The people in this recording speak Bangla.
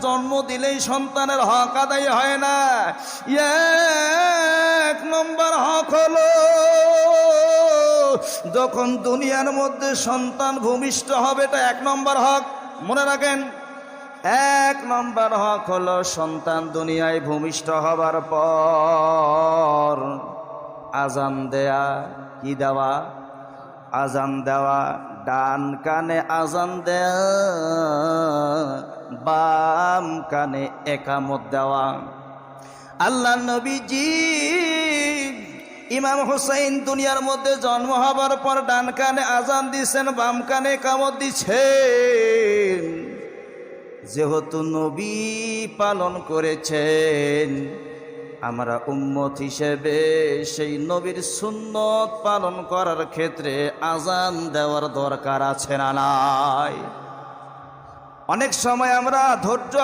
জন্ম দিলেই সন্তানের হক আদায় হয় না। এক নম্বর হক হলো যখন দুনিয়ার মধ্যে সন্তান ভূমিষ্ঠ হবে, এটা এক নম্বর হক, মনে রাখেন। এক নম্বর হক হলো সন্তান দুনিয়ায় ভূমিষ্ঠ হবার পর আজান দেয়া। কি দেওয়া? আজান দেওয়া। ডান কানে আজান দেয়া, বাম কানে একামত দেওয়া। আল্লাহ নবীজি ইমাম হুসাইন দুনিয়ার মধ্যে জন্ম হবার পর ডান কানে আজান দিচ্ছেন, বাম কানে একামত দিচ্ছেন। যেহেতু নবী পালন করেছেন, আমরা উম্মত হিসেবে সেই নবীর সুন্নত পালন করার ক্ষেত্রে আজান দেওয়ার দরকার আছে না নাই? অনেক সময় আমরা ধৈর্য